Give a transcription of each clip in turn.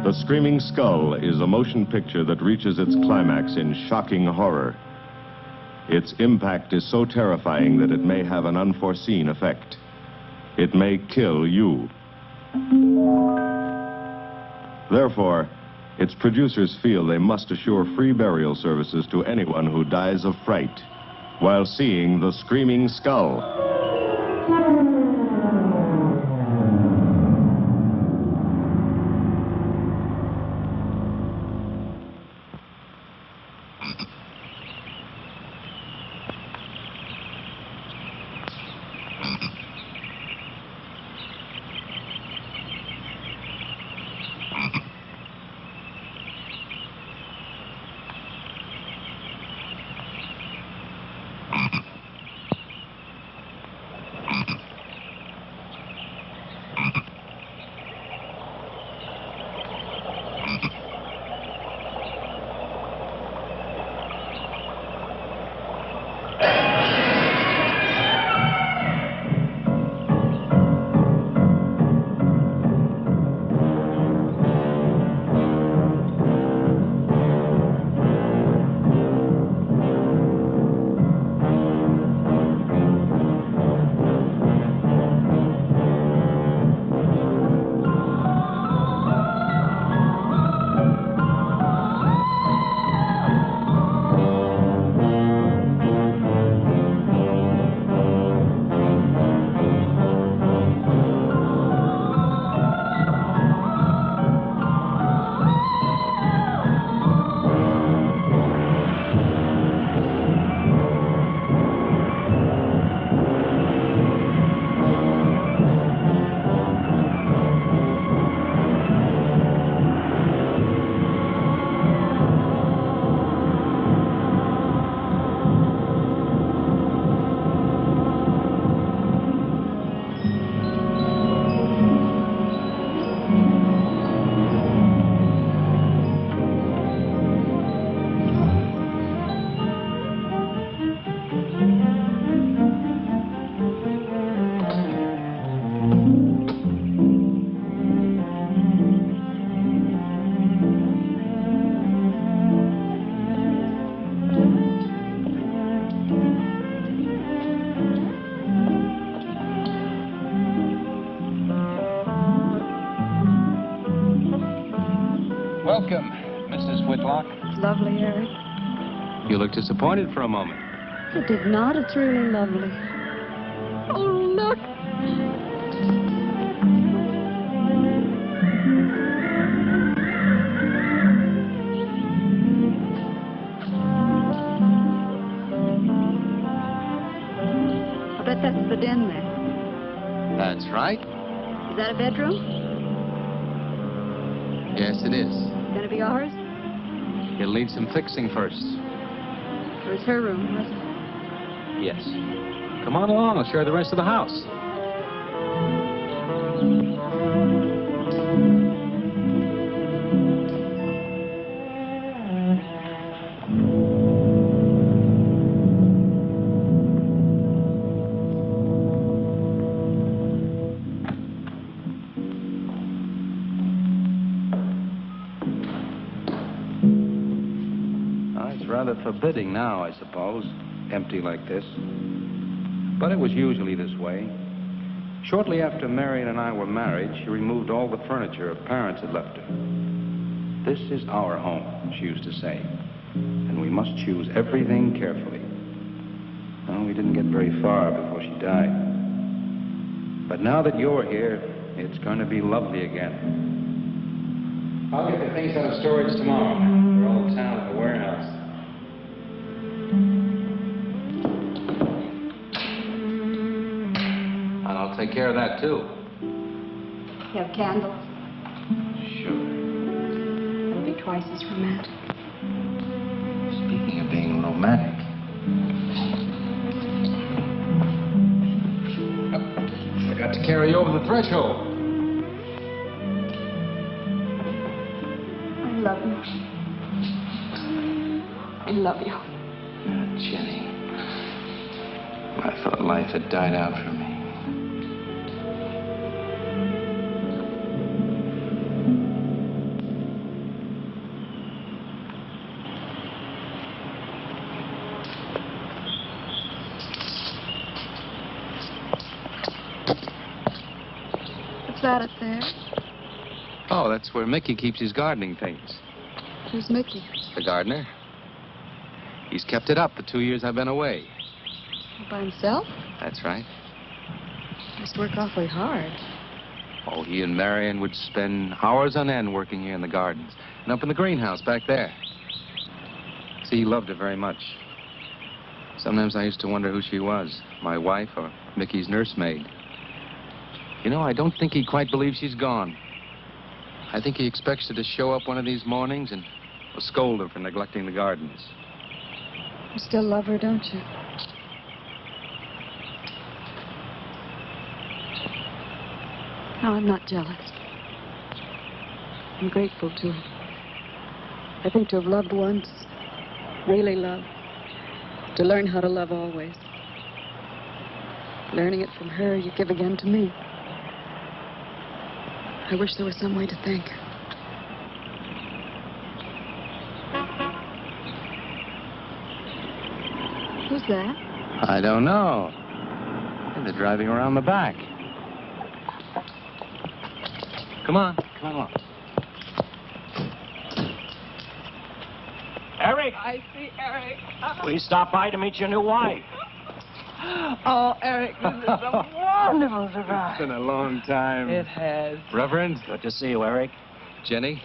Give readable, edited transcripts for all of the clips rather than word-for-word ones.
The Screaming Skull is a motion picture that reaches its climax in shocking horror. Its impact is so terrifying that it may have an unforeseen effect. It may kill you. Therefore, its producers feel they must assure free burial services to anyone who dies of fright while seeing The Screaming Skull. Welcome, Mrs. Whitlock. It's lovely, Harry. You look disappointed for a moment. It did not. It's really lovely. Oh, look. I bet that's the den there. That's right. Is that a bedroom? Yes, it is. Gonna be ours? It'll need some fixing first. It was her room, wasn't it? Yes. Come on along. I'll share the rest of the house. Rather forbidding now, I suppose, empty like this. But it was usually this way. Shortly after Marion and I were married, she removed all the furniture her parents had left her. This is our home, she used to say, and we must choose everything carefully. Well, we didn't get very far before she died. But now that you're here, it's going to be lovely again. I'll get the things out of storage tomorrow. They're all in town at the warehouse. And I'll take care of that, too. You have candles? Sure. It'll be twice as romantic. Speaking of being romantic. I forgot to carry you over the threshold. I love you. I love you. Oh, Jenny. I thought life had died out for me. What's that up there? Oh, that's where Mickey keeps his gardening things. Who's Mickey? The gardener. He's kept it up the 2 years I've been away. By himself? That's right. Must work awfully hard. Oh, he and Marion would spend hours on end working here in the gardens and up in the greenhouse back there. See, he loved her very much. Sometimes I used to wonder who she was, my wife or Mickey's nursemaid. You know, I don't think he quite believes she's gone. I think he expects her to show up one of these mornings and will scold her for neglecting the gardens. You still love her, don't you? No, I'm not jealous. I'm grateful to her. I think to have loved once, really loved, to learn how to love always. Learning it from her, you give again to me. I wish there was some way to thank her. Who's that? I don't know. They're driving around the back. Come on along. Eric! I see Eric. We stopped by to meet your new wife. Oh, Eric, this is a wonderful surprise. It's been a long time. It has. Reverend, Good to see you, Eric. Jenny,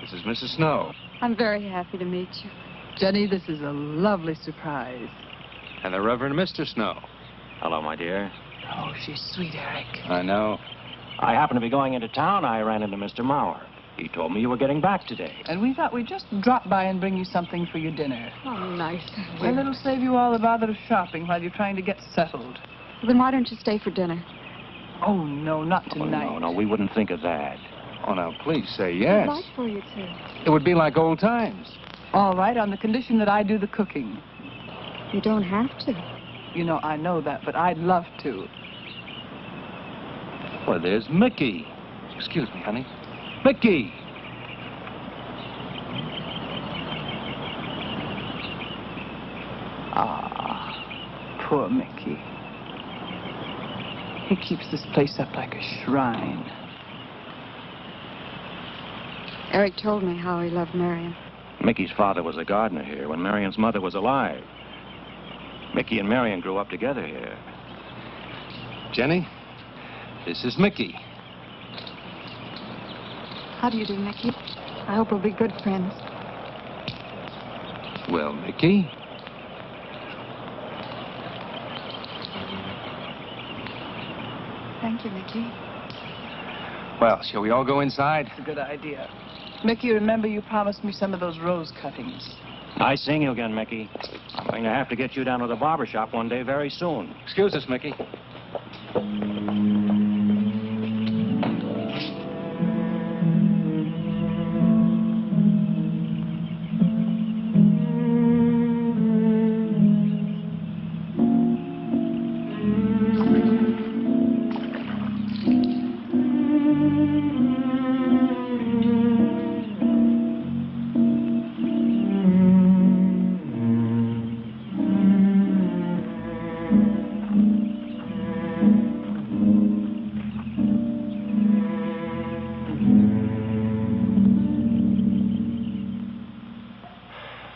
this is Mrs. Snow. I'm very happy to meet you. Jenny, this is a lovely surprise. And the Reverend Mr. Snow. Hello, my dear. Oh, she's sweet, Eric. I know. I happened to be going into town. I ran into Mr. Maurer. He told me you were getting back today. And we thought we'd just drop by and bring you something for your dinner. Oh, nice. And it'll save you all the bother of shopping while you're trying to get settled. Well, then why don't you stay for dinner? Oh, no, not Oh, tonight. no, we wouldn't think of that. Oh, now, please say yes. I'd like for you to. It would be like old times. All right, on the condition that I do the cooking. You don't have to. You know, I know that, but I'd love to. Well, there's Mickey. Excuse me, honey. Mickey! Ah, poor Mickey. He keeps this place up like a shrine. Eric told me how he loved Marion. Mickey's father was a gardener here when Marion's mother was alive. Mickey and Marion grew up together here. Jenny, this is Mickey. How do you do, Mickey? I hope we'll be good friends. Well, Mickey. Thank you, Mickey. Well, shall we all go inside? It's a good idea. Mickey, remember you promised me some of those rose cuttings. Nice seeing you again, Mickey. I'm going to have to get you down to the barber shop one day very soon. Excuse us, Mickey.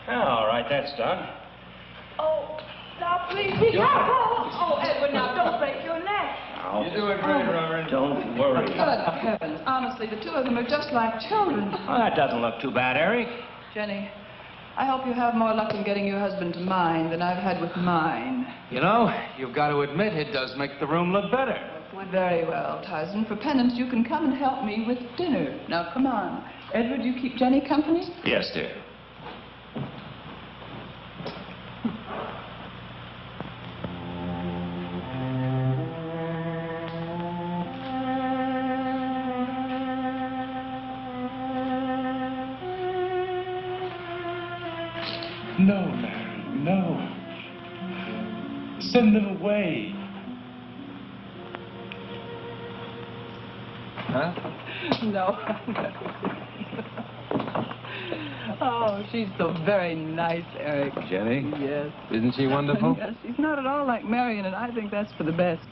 All right, that's done. Oh, now please be careful. Oh, Edward, now don't break your neck. You're doing great, Reverend. Don't worry. Good heavens. Honestly, the two of them are just like children. Well, that doesn't look too bad, Eric. Jenny, I hope you have more luck in getting your husband to mine than I've had with mine. You know, you've got to admit it does make the room look better. Well, very well, Tyson. For penance, you can come and help me with dinner. Now, come on. Edward, you keep Jenny company? Yes, dear. No, Larry, no. Send them away. Huh? No. Oh, she's so very nice, Eric. Jenny? Yes. Isn't she wonderful? Yes, she's not at all like Marion, and I think that's for the best.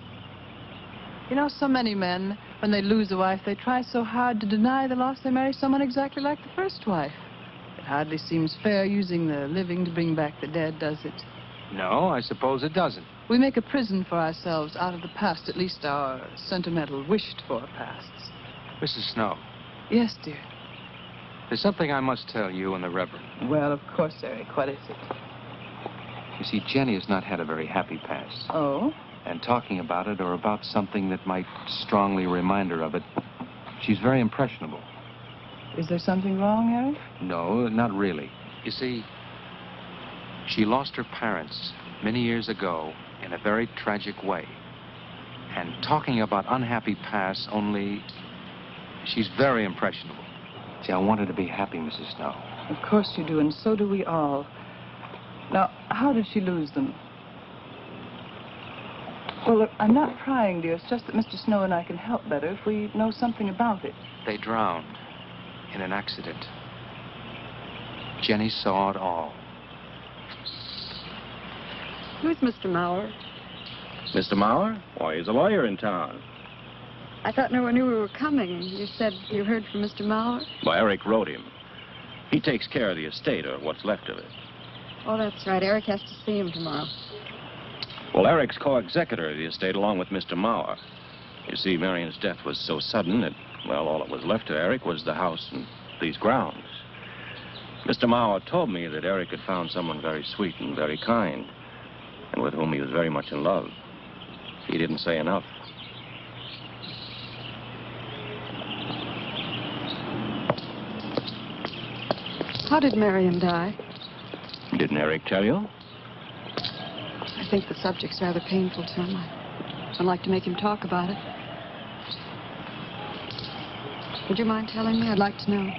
You know, so many men When they lose a wife, they try so hard to deny the loss they marry someone exactly like the first wife. It hardly seems fair using the living to bring back the dead, does it? No, I suppose it doesn't. We make a prison for ourselves out of the past, at least our sentimental, wished-for pasts. Mrs. Snow, Yes, dear. there's something I must tell you and the Reverend. Well, of course, Eric. What is it? You see, Jenny has not had a very happy past. Oh? And talking about it or about something that might strongly remind her of it, she's very impressionable. Is there something wrong, Eric? No, not really. You see, she lost her parents many years ago in a very tragic way. And talking about unhappy pasts only, she's very impressionable. See, I want her to be happy, Mrs. Snow. Of course you do, and so do we all. Now, how did she lose them? Well, look, I'm not prying, dear. It's just that Mr. Snow and I can help better if we know something about it. They drowned in an accident. Jenny saw it all. Who's Mr. Maurer? Mr. Maurer? Why, he's a lawyer in town. I thought no one knew we were coming. You said you heard from Mr. Maurer? Well, Eric wrote him. He takes care of the estate, or what's left of it. Oh, that's right. Eric has to see him tomorrow. Well, Eric's co-executor of the estate along with Mr. Maurer. You see, Marion's death was so sudden that, well, all that was left to Eric was the house and these grounds. Mr. Maurer told me that Eric had found someone very sweet and very kind, and with whom he was very much in love. He didn't say enough. How did Marion die? Didn't Eric tell you? I think the subject's rather painful to him. I don't like to make him talk about it. Would you mind telling me? I'd like to know.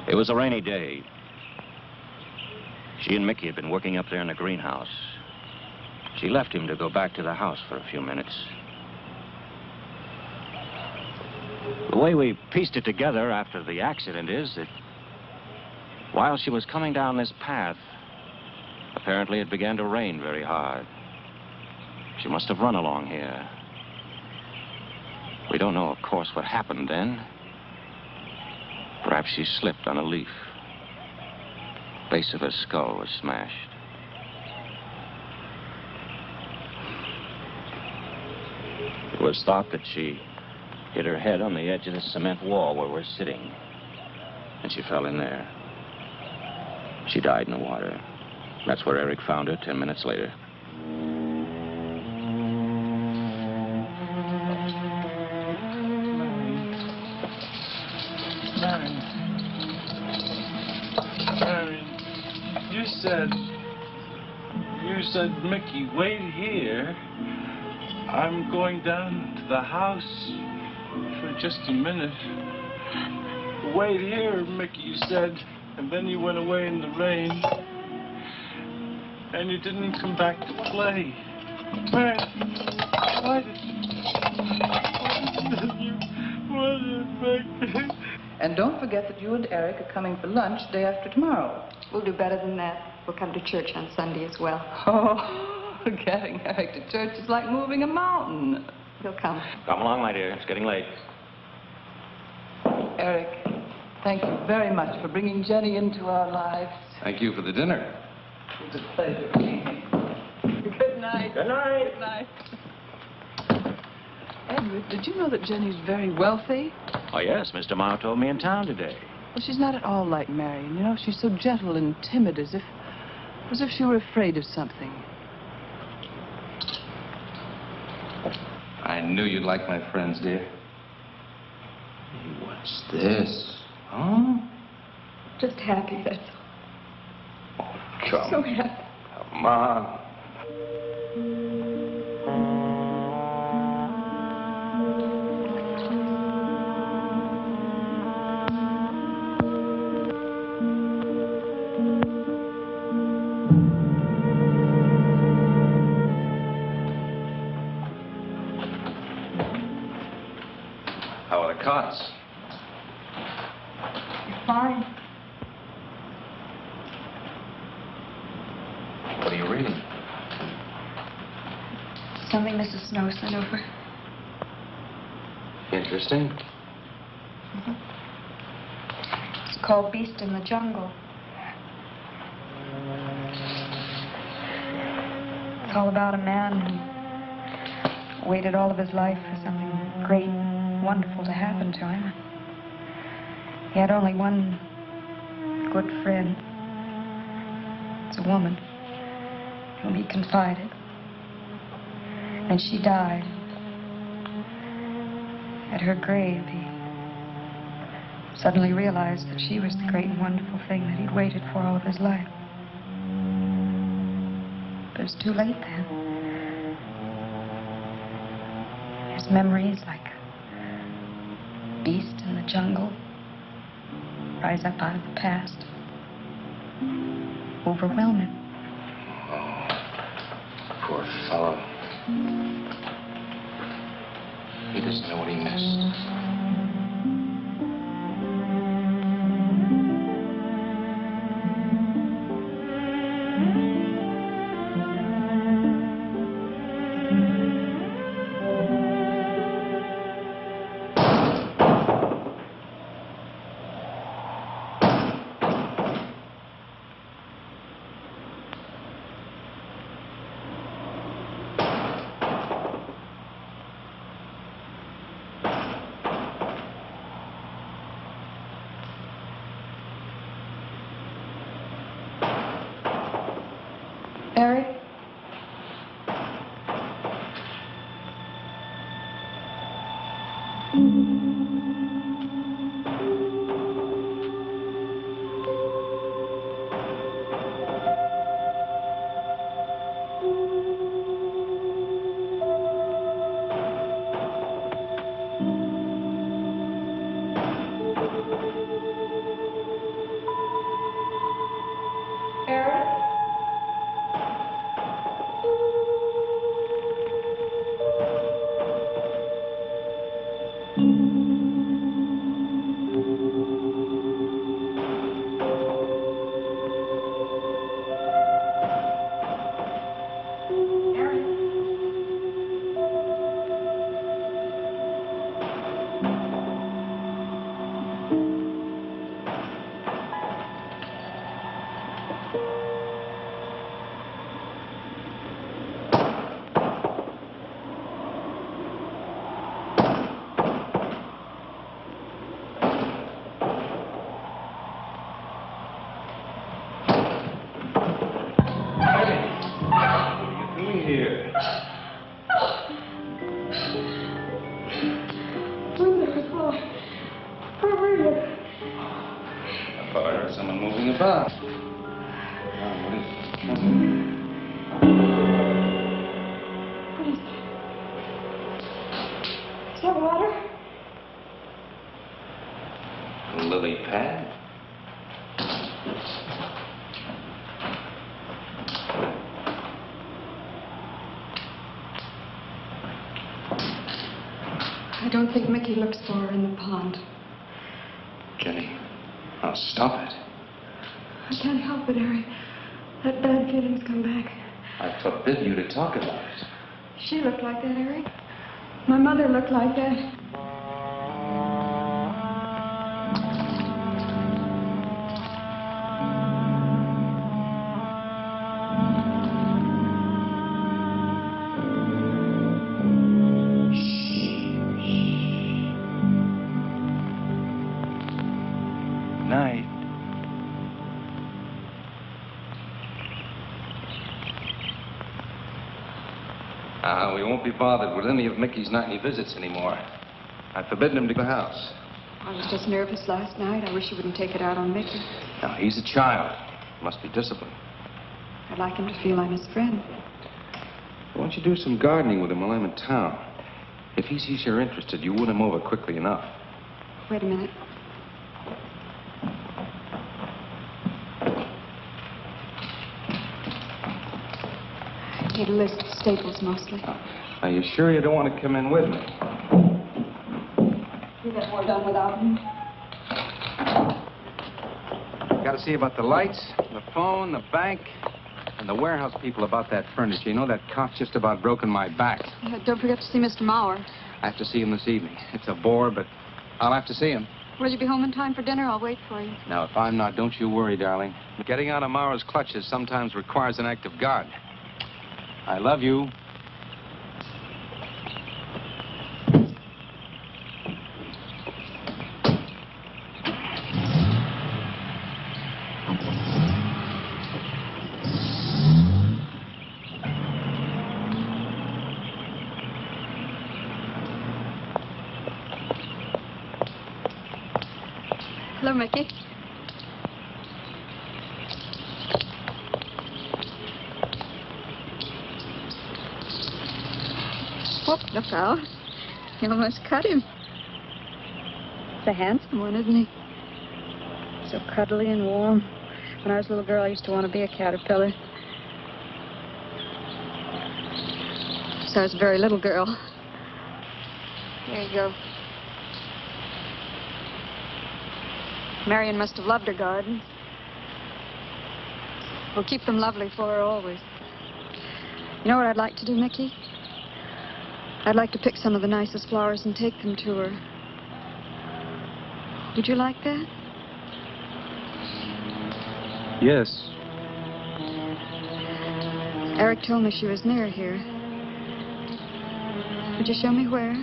It was a rainy day. She and Mickey had been working up there in the greenhouse. She left him to go back to the house for a few minutes. The way we pieced it together after the accident is that while she was coming down this path, apparently it began to rain very hard. She must have run along here. We don't know, of course, what happened then. Perhaps she slipped on a leaf. Base of her skull was smashed. It was thought that she hit her head on the edge of the cement wall where we're sitting. And she fell in there. She died in the water. That's where Eric found her 10 minutes later. Marion, you said, Mickey, wait here. I'm going down to the house for just a minute. Wait here, Mickey, you said. And then you went away in the rain. And you didn't come back to play. Marion, why did you... And don't forget that you and Eric are coming for lunch day after tomorrow. We'll do better than that. We'll come to church on Sunday as well. Oh, getting Eric to church is like moving a mountain. He'll come. Come along, my dear. It's getting late. Eric, thank you very much for bringing Jenny into our lives. Thank you for the dinner. It's a pleasure. Good night. Good night. Good night. Edward, did you know that Jenny's very wealthy? Oh, yes. Mr. Maurer told me in town today. Well, she's not at all like Marion. You know, she's so gentle and timid, as if she were afraid of something. I knew you'd like my friends, dear. Hey, what's this? Huh? Just happy, that's all. Oh, come. So happy. Come on. How are the cots? Fine. What are you reading? Something Mrs. Snow sent over. Interesting. It's called Beast in the Jungle. It's all about a man who waited all of his life for something great, wonderful to happen to him. He had only one good friend. It's a woman whom he confided. And she died. At her grave, he suddenly realized that she was the great and wonderful thing that he'd waited for all of his life. But it's too late then. His memories, like a beast in the jungle, rise up out of the past, overwhelm him. Oh, poor fellow. He doesn't know what he missed. Eric? I don't think Mickey looks for her in the pond. Jenny, now stop it. I can't help it, Harry. That bad feeling's come back. I forbid you to talk about it. She looked like that, Harry. My mother looked like that. We won't be bothered with any of Mickey's nightly visits anymore. I've forbidden him to the house. I was just nervous last night. I wish you wouldn't take it out on Mickey. Now, he's a child. He must be disciplined. I'd like him to feel I'm his friend. Why don't you do some gardening with him while I'm in town? If he sees you're interested, you win him over quickly enough. Wait a minute. I need a list of staples, mostly. Are you sure you don't want to come in with me? You get more done without me. Got to see about the lights, the phone, the bank, and the warehouse people about that furniture. You know, that cop's just about broken my back. Don't forget to see Mr. Mauer. I have to see him this evening. It's a bore, but I'll have to see him. Will you be home in time for dinner? I'll wait for you. Now, if I'm not, don't you worry, darling. Getting out of Mara's clutches sometimes requires an act of God. I love you. Hello, Mickey. Whoop, look out. You almost cut him. He's a handsome one, isn't he? So cuddly and warm. When I was a little girl, I used to want to be a caterpillar. So I was a very little girl. There you go. Marion must have loved her gardens. We'll keep them lovely for her always. You know what I'd like to do, Mickey? I'd like to pick some of the nicest flowers and take them to her. Would you like that? Yes. Eric told me she was near here. Would you show me where?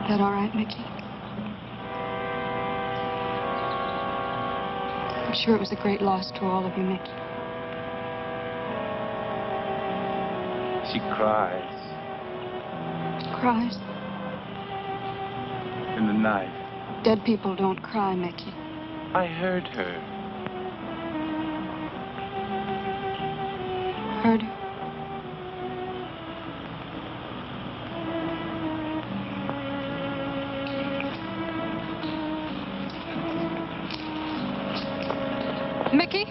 Is that all right, Mickey? I'm sure it was a great loss to all of you, Mickey. She cries Cries? in the night. Dead people don't cry, Mickey. I heard her. Heard her? Mickey?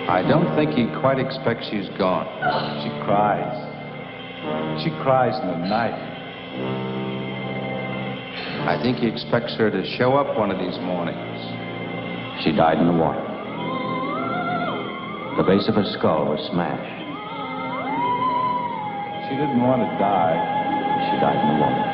I don't think he quite expects she's gone. She cries. She cries in the night. I think he expects her to show up one of these mornings. She died in the water. The base of her skull was smashed. She didn't want to die. She died in the water.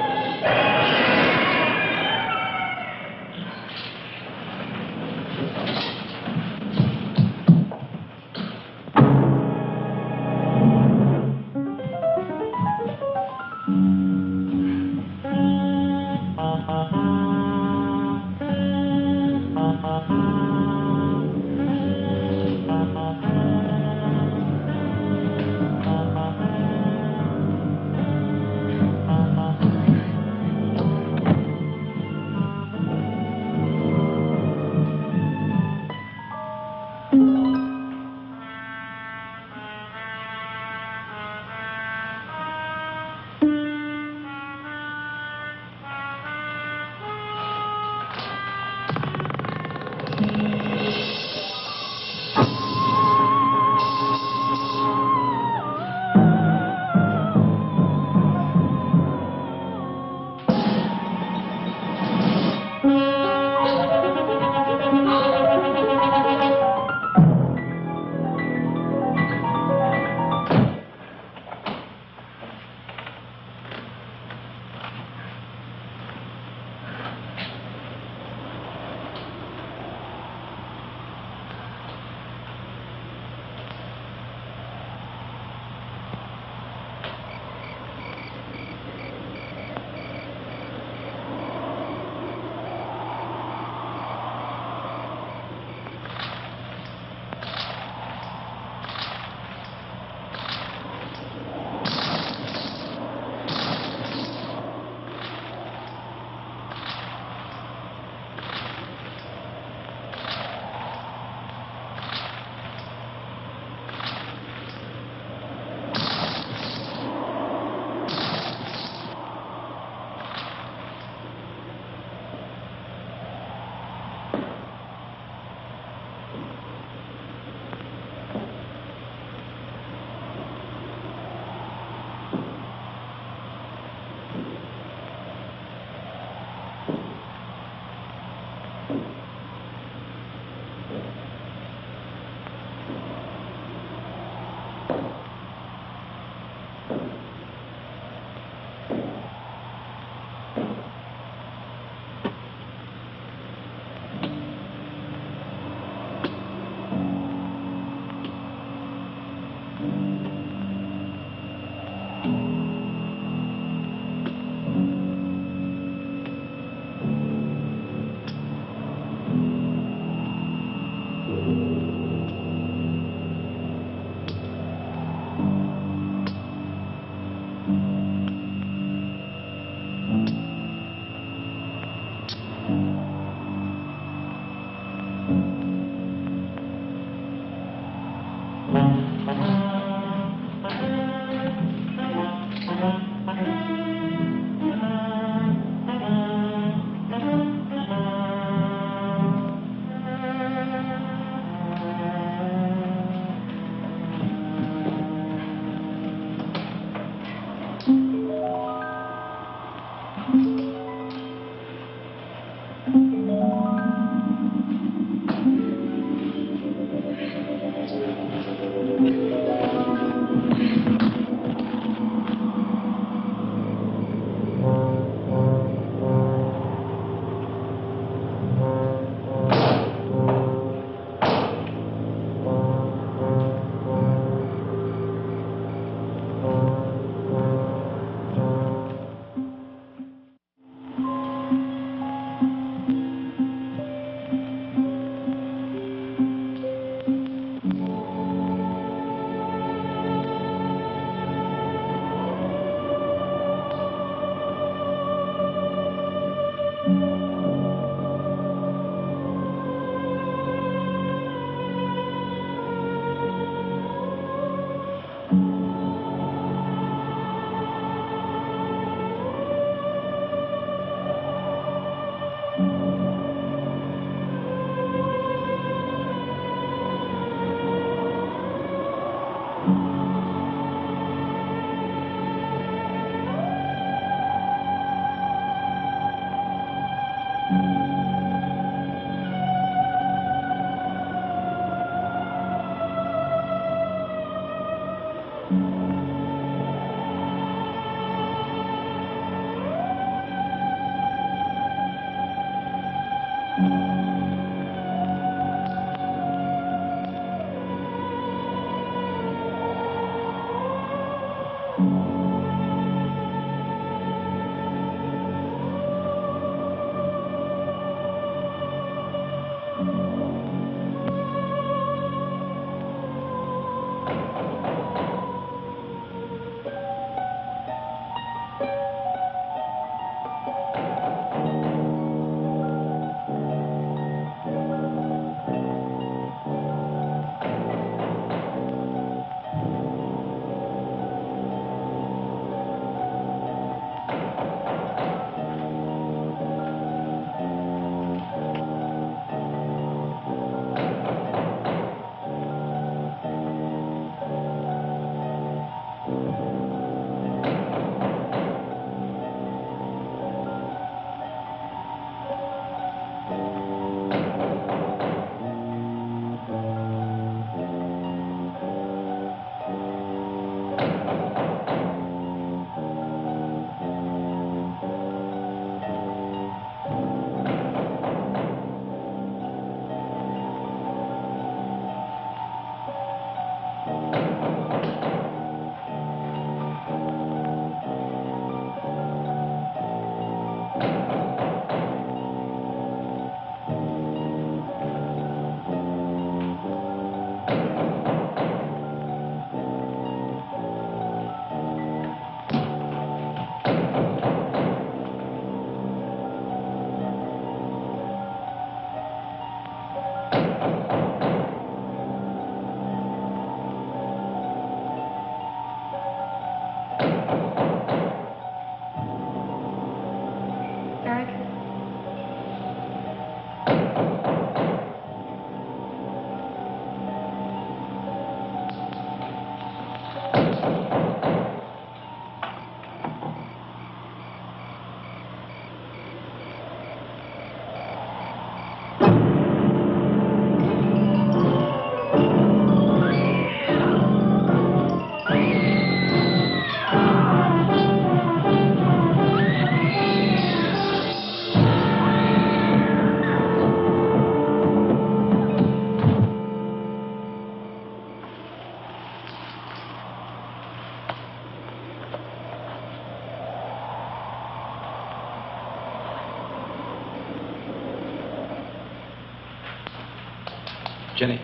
Jenny.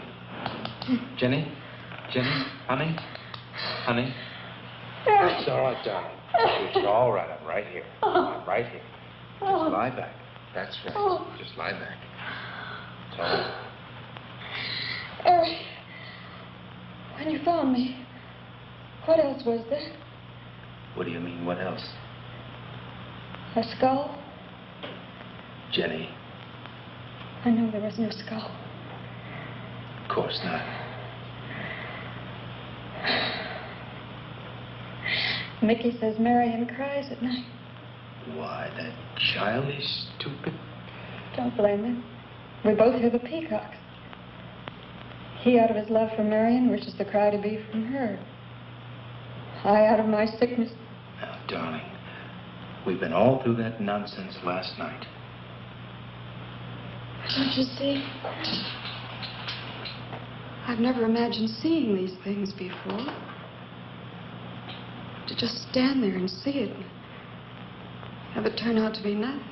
Jenny? Jenny? Honey? Honey? It's all right, darling. It's all right. I'm right here. I'm right here. Just lie back. That's right. Just lie back. It's all right. Eric, when you found me, what else was there? What do you mean, what else? A skull? Jenny, I know there was no skull. of course not. Mickey says Marion cries at night. Why, that child is stupid. Don't blame him. We both hear the peacocks. He out of his love for Marion wishes the cry to be from her. I out of my sickness. Now, darling, we've been all through that nonsense last night. Don't you see? I've never imagined seeing these things before. To just stand there and see it and have it turn out to be nothing.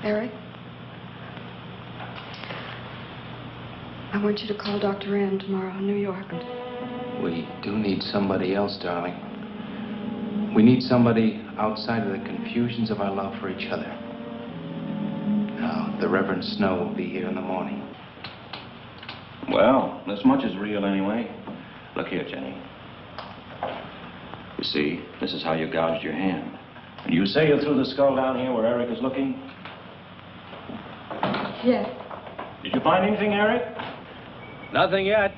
Eric, I want you to call Dr. Rand tomorrow in New York. We do need somebody else, darling. We need somebody outside of the confusions of our love for each other. Now, the Reverend Snow will be here in the morning. Well, this much is real anyway. Look here, Jenny. You see, this is how you gouged your hand. And you say you threw the skull down here where Eric is looking? Yes. Did you find anything, Eric? Nothing yet.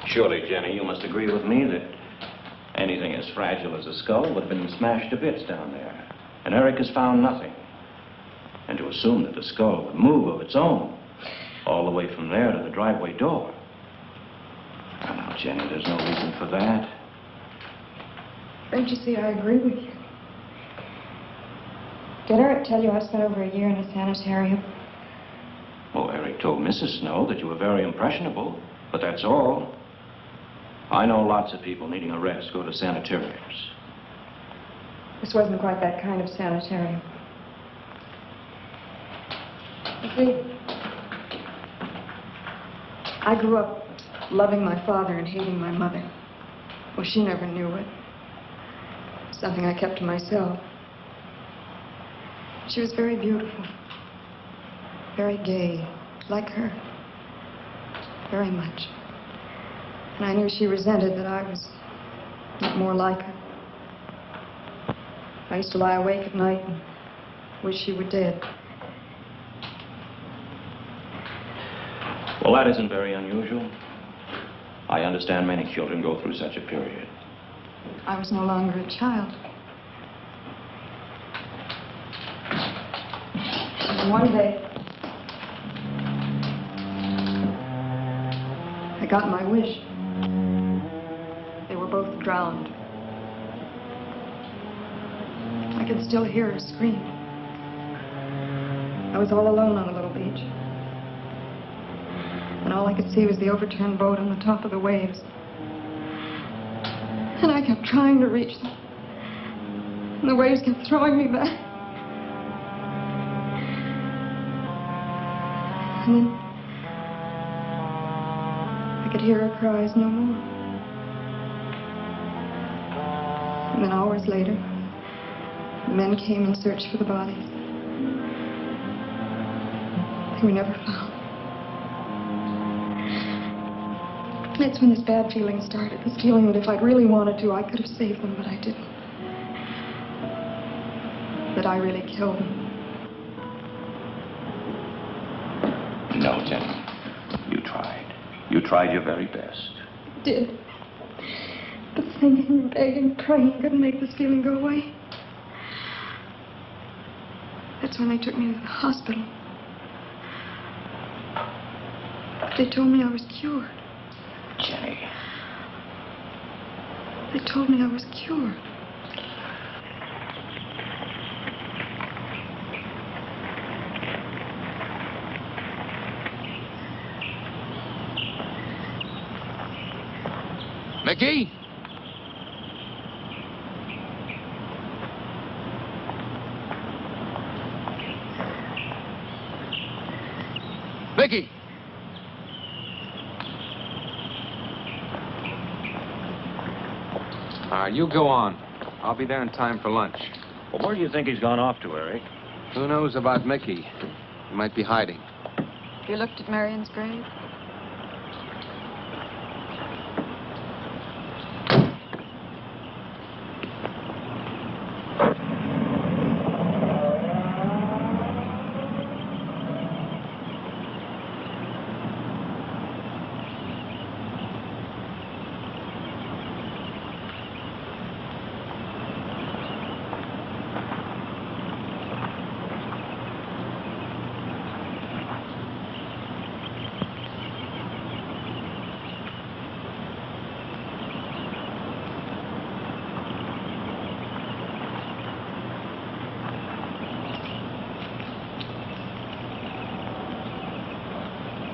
Surely, Jenny, you must agree with me that anything as fragile as a skull would have been smashed to bits down there. And Eric has found nothing. And to assume that the skull would move of its own all the way from there to the driveway door. Now, Jenny, there's no reason for that. Don't you see, I agree with you. Did Eric tell you I spent over a year in a sanitarium? Oh, Eric told Mrs. Snow that you were very impressionable, but that's all. I know lots of people needing a rest go to sanitariums. This wasn't quite that kind of sanitarium. You see, I grew up loving my father and hating my mother. Well, she never knew it. Something I kept to myself. She was very beautiful. Very gay, like her. Very much. And I knew she resented that I was not more like her. I used to lie awake at night and wish she were dead. Well, that isn't very unusual. I understand many children go through such a period. I was no longer a child. And one day, I got my wish. They were both drowned. I could still hear her scream. I was all alone on a little beach. And all I could see was the overturned boat on the top of the waves. And I kept trying to reach them. And the waves kept throwing me back. And then I could hear her cries no more. And then hours later, the men came and searched for the bodies. They were never found. That's when this bad feeling started. This feeling that if I'd really wanted to, I could have saved them, but I didn't. That I really killed them. No, Jenny. You tried. You tried your very best. I did. But thinking, begging, praying couldn't make this feeling go away. That's when they took me to the hospital. They told me I was cured. Jenny. They told me I was cured. Mickey? Mickey! You go on. I'll be there in time for lunch. Well, where do you think he's gone off to, Eric? Who knows about Mickey? He might be hiding. You looked at Marion's grave?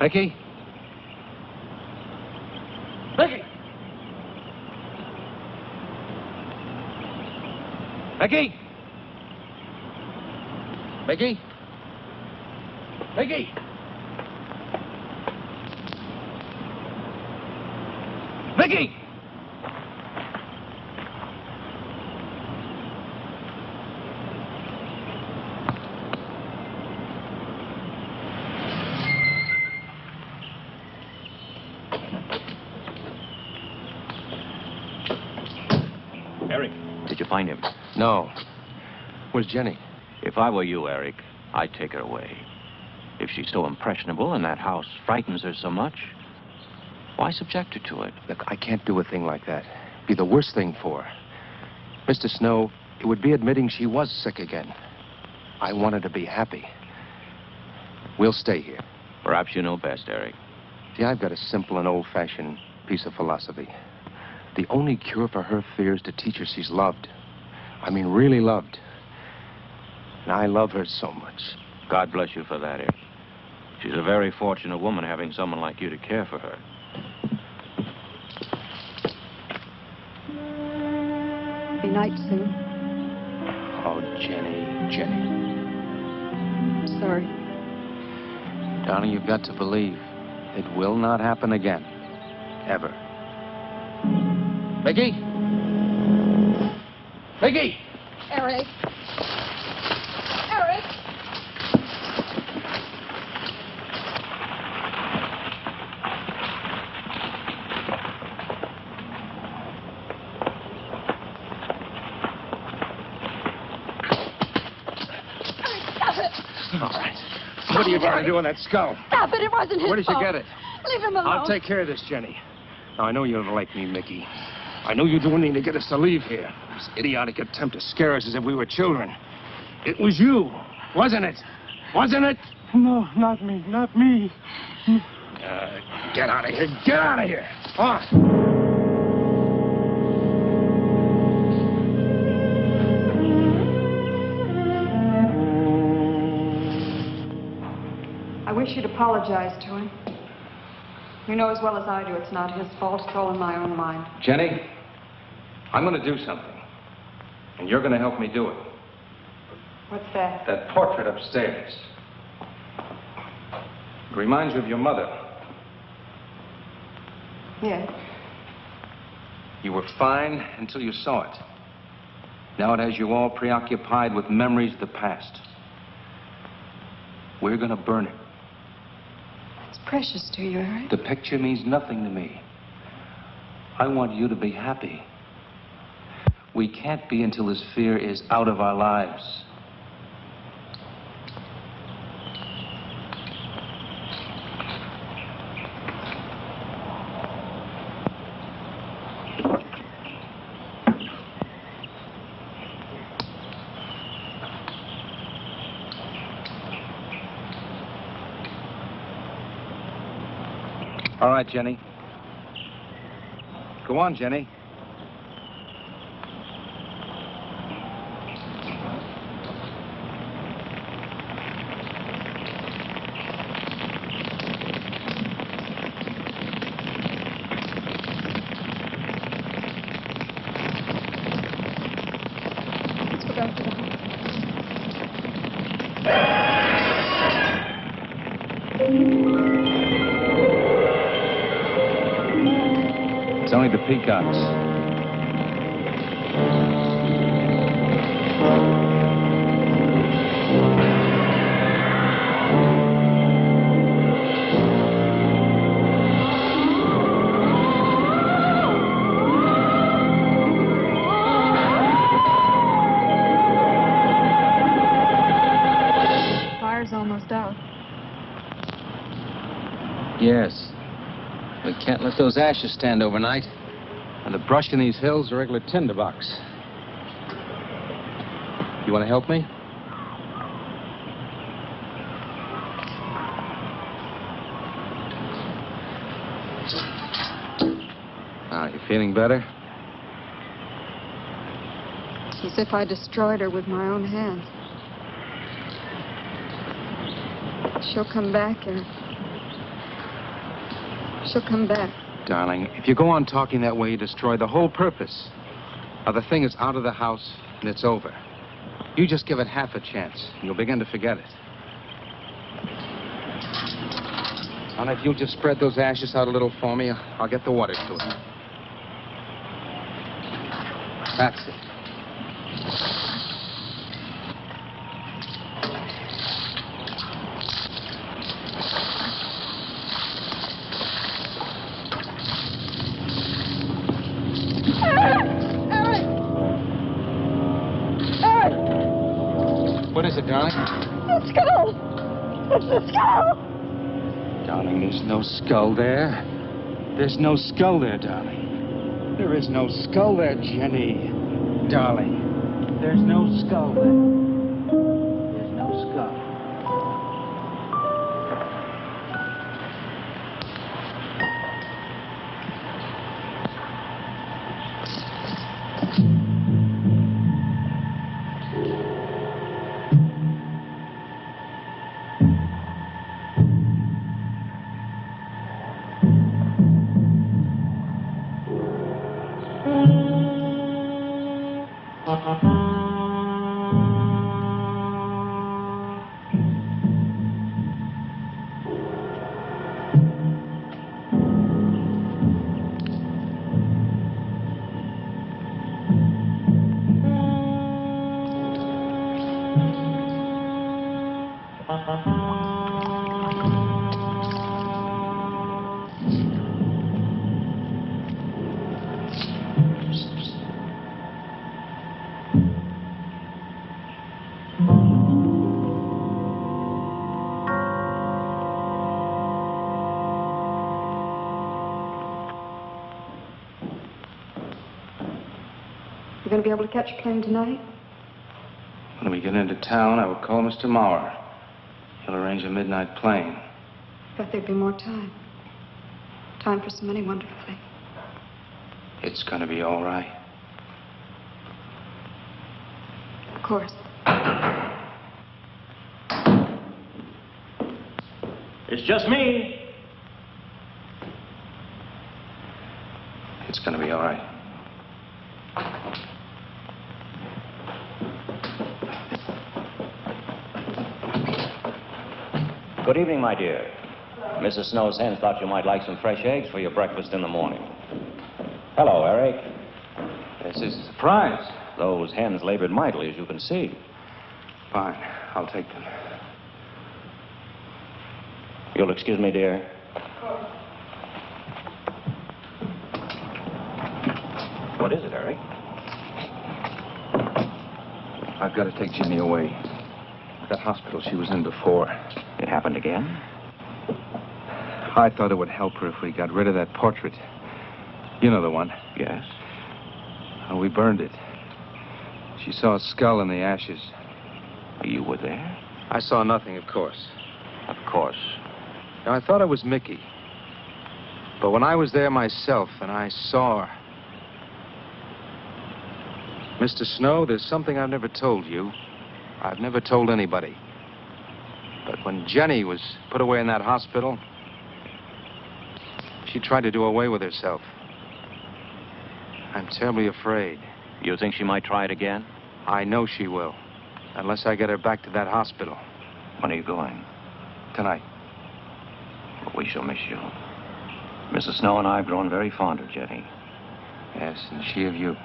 Mickey? Mickey! Mickey! Mickey? Mickey! Mickey! Eric, did you find him? No. Where's Jenny? If I were you, Eric, I'd take her away. If she's so impressionable and that house frightens her so much, why subject her to it? Look, I can't do a thing like that. It'd be the worst thing for her. Mr. Snow, it would be admitting she was sick again. I want her to be happy. We'll stay here. Perhaps you know best, Eric. See, I've got a simple and old-fashioned piece of philosophy. The only cure for her fear is to teach her she's loved. I mean, really loved. And I love her so much. God bless you for that, Eric. She's a very fortunate woman having someone like you to care for her. Be night soon. Oh, Jenny. Sorry. Darling, you've got to believe it will not happen again. Ever. Mickey? Mickey! Eric. Eric! All right. What are you going to do with that skull? Stop it. It wasn't his Where did you fault. get it? Leave him alone. I'll take care of this, Jenny. Now, I know you don't like me, Mickey. I know you do anything to get us to leave here. This idiotic attempt to scare us as if we were children. It was you, wasn't it? Wasn't it? No, not me. Not me. Get out of here. Get out of here. On. I wish you'd apologize to him. You know as well as I do it's not his fault. It's all in my own mind. Jenny, I'm going to do something. And you're going to help me do it. What's that? That portrait upstairs. It reminds you of your mother. Yes. You were fine until you saw it. Now it has you all preoccupied with memories of the past. We're going to burn it. It's precious to you, Eric. The picture means nothing to me. I want you to be happy. We can't be until this fear is out of our lives. All right, Jenny. Go on, Jenny. Let's go back to the house. It's only the peacocks. Fire's almost out. Yes. We can't let those ashes stand overnight. And the brush in these hills are regular tinderbox. You want to help me? Now, you feeling better? As if I destroyed her with my own hands. She'll come back, Eric. She'll come back. Darling, if you go on talking that way, you destroy the whole purpose. Now, the thing is out of the house, and it's over. You just give it half a chance, and you'll begin to forget it. And if you'll just spread those ashes out a little for me, I'll get the water to it. That's it. What is it, darling? The skull! It's the skull! Darling, there's no skull there. There's no skull there, darling. There is no skull there, Jenny. Darling, there's no skull there. There's no skull. You going to be able to catch a plane tonight? When we get into town, I will call Mr. Maurer. He'll arrange a midnight plane. Thought there'd be more time. Time for so many wonderful things. It's going to be all right. Of course. It's just me. It's going to be all right. Good evening, my dear. Mrs. Snow's hens thought you might like some fresh eggs for your breakfast in the morning. Hello, Eric. This is a surprise. Those hens labored mightily, as you can see. Fine. I'll take them. You'll excuse me, dear. What is it, Eric? I've got to take Jenny away. That hospital she was in before. It happened again? I thought it would help her if we got rid of that portrait. You know the one. Yes. We burned it. She saw a skull in the ashes. You were there? I saw nothing, of course. Of course. Now, I thought it was Mickey. But when I was there myself and I saw her... Mr. Snow, there's something I've never told you. I've never told anybody. But when Jenny was put away in that hospital, she tried to do away with herself. I'm terribly afraid. You think she might try it again? I know she will. Unless I get her back to that hospital. When are you going? Tonight. We shall miss you. Mrs. Snow and I have grown very fond of Jenny. Yes, and she of you.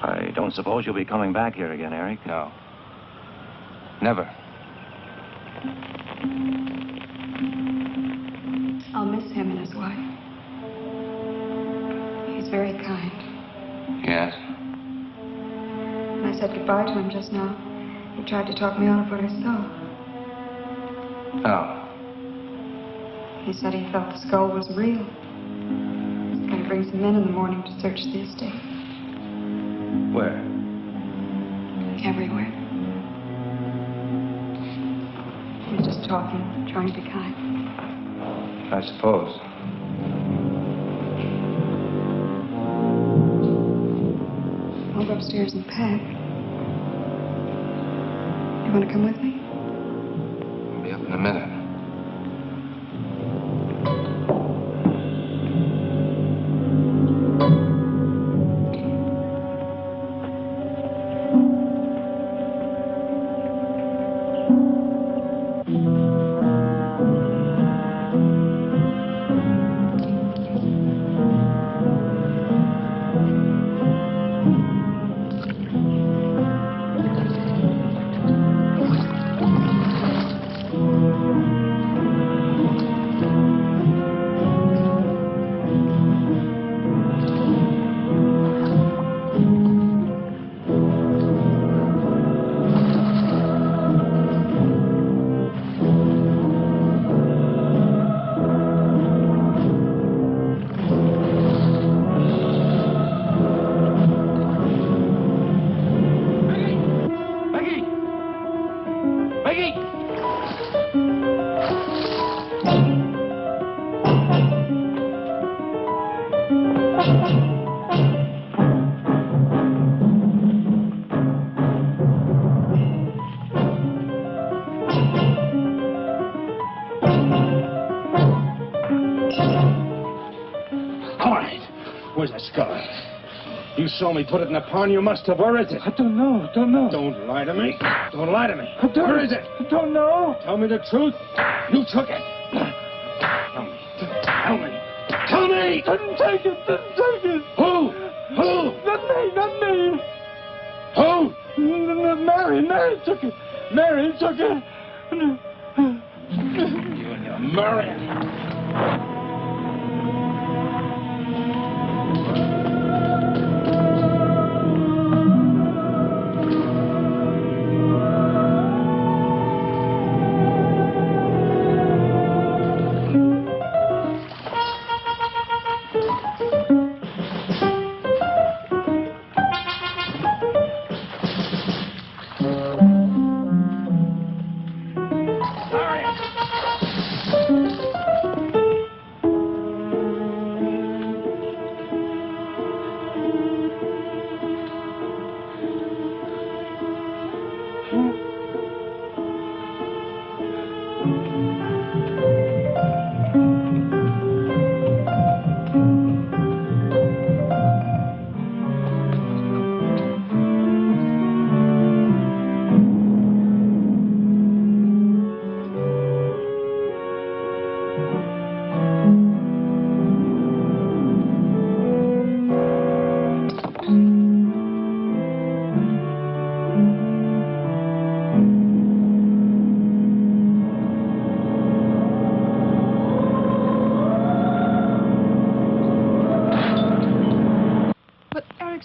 I don't suppose you'll be coming back here again, Eric? No. Never. I'll miss him and his wife. He's very kind. Yes? When I said goodbye to him just now, he tried to talk me out of what I saw. Oh. He said he felt the skull was real. He's going to bring some men in the morning to search the estate. Where? Everywhere. He was just talking, trying to be kind. I suppose. I'll go upstairs and pack. You want to come with me? I'll be up in a minute. You saw me put it in the pond. You must have. Where is it? I don't know. Don't lie to me. Don't lie to me. Where is it? I don't know. Tell me the truth. You took it. Tell me. Tell me. Tell me! Didn't take it. Who? Not me. Who? Mary took it. Mary took it. You and your Marion.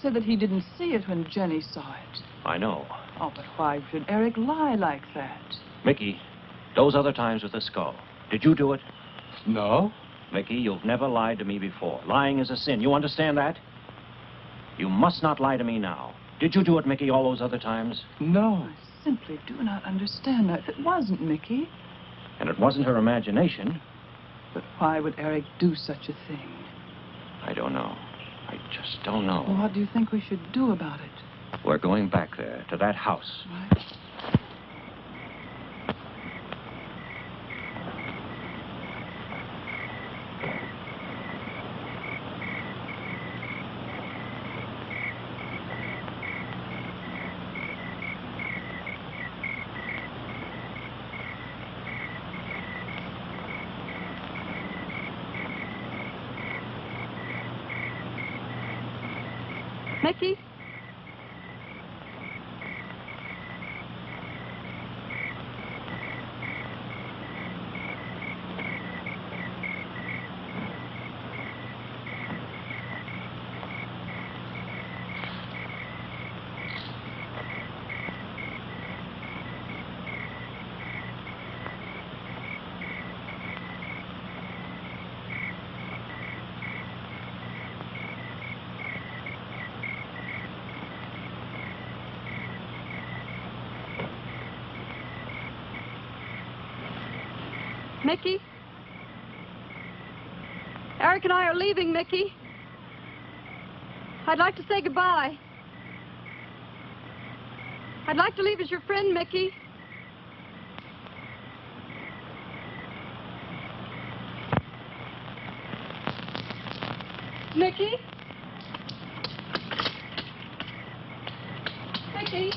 Said that he didn't see it when Jenny saw it. I know. Oh, but why should Eric lie like that? Mickey, those other times with the skull, did you do it? No. Mickey, you've never lied to me before. Lying is a sin. You understand that? You must not lie to me now. Did you do it, Mickey, all those other times? No. I simply do not understand that. It wasn't Mickey. And it wasn't her imagination. But why would Eric do such a thing? I don't know. I just don't know. Well, what do you think we should do about it? We're going back there, to that house. Right. Mickey? Mickey? Eric and I are leaving, Mickey. I'd like to say goodbye. I'd like to leave as your friend, Mickey. Mickey? Mickey?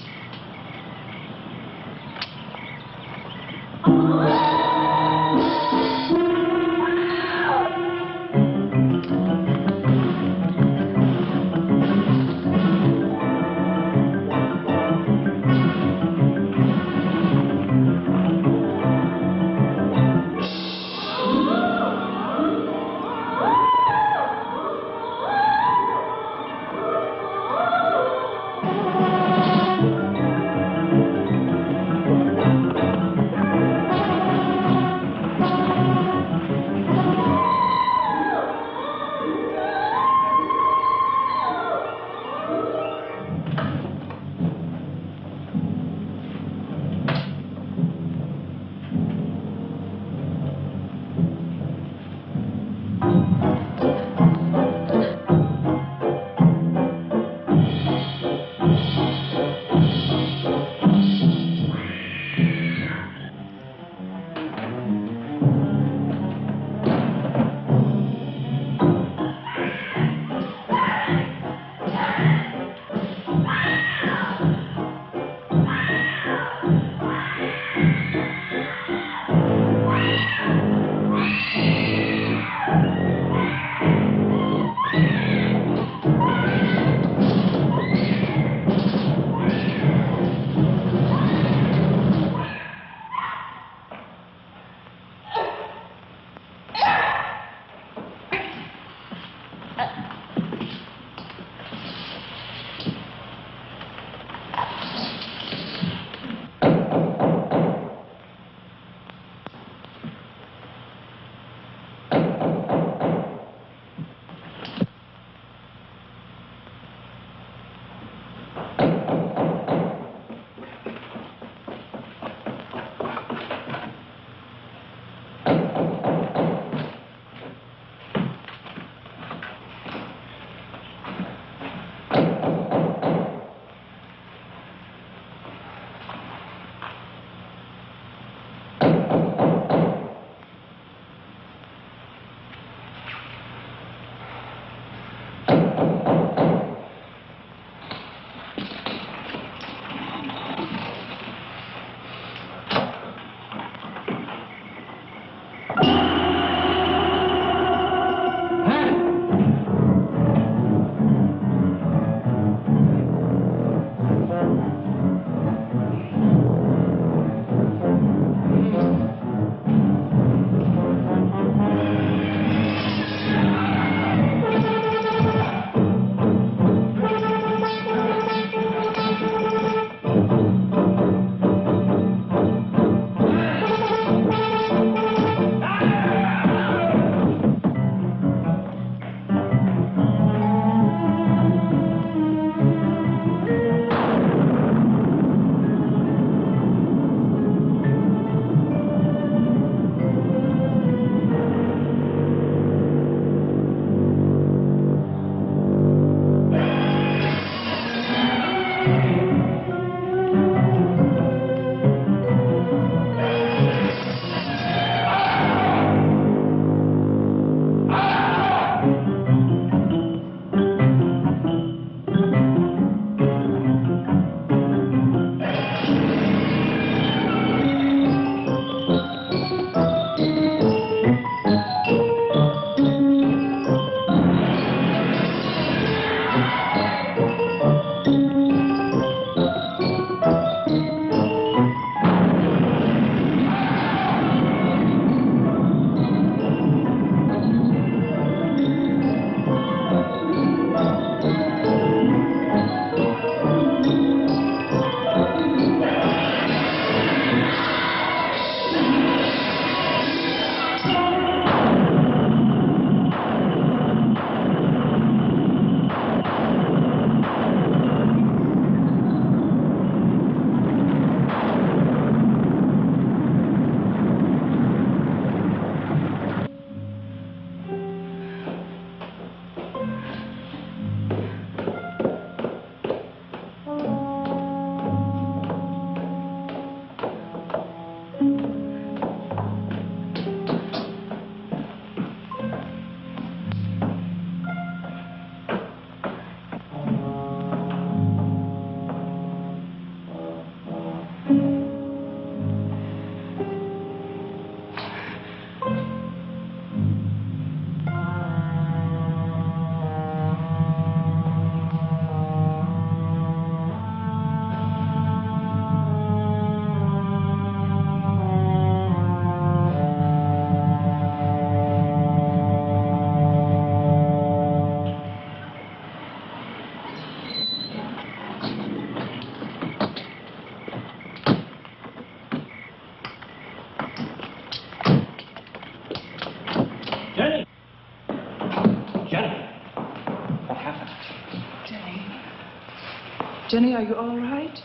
Jenny, are you all right?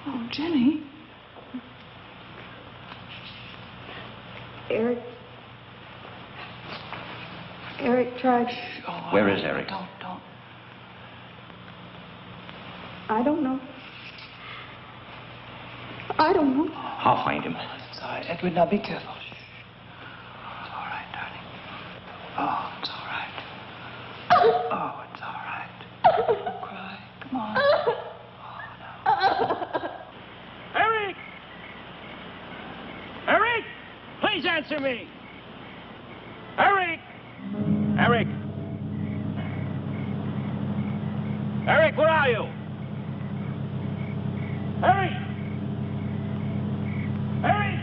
Oh, Jenny. Eric tried. Oh, Where is Eric? Don't. I don't know. I don't know. I'll find him. It's all right. Edwin, now be careful. Shh. It's all right, darling. Oh, it's all right. Oh, it's all right. Don't cry. Come on. Oh, no. Eric! Eric! Please answer me! Eric! Eric! Eric, where are you? Eric! Eric!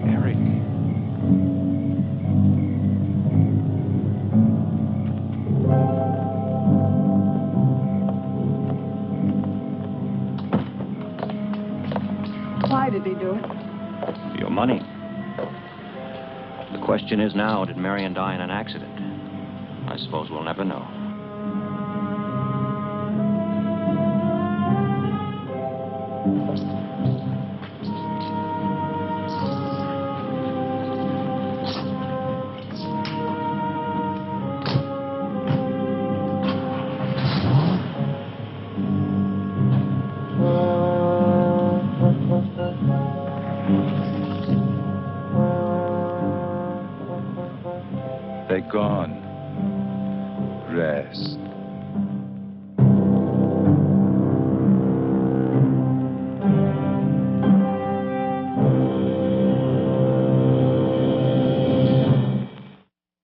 Eric. Why did he do it? Your money. The question is now, did Marion die in an accident? I suppose we'll never know. They're gone. Rest.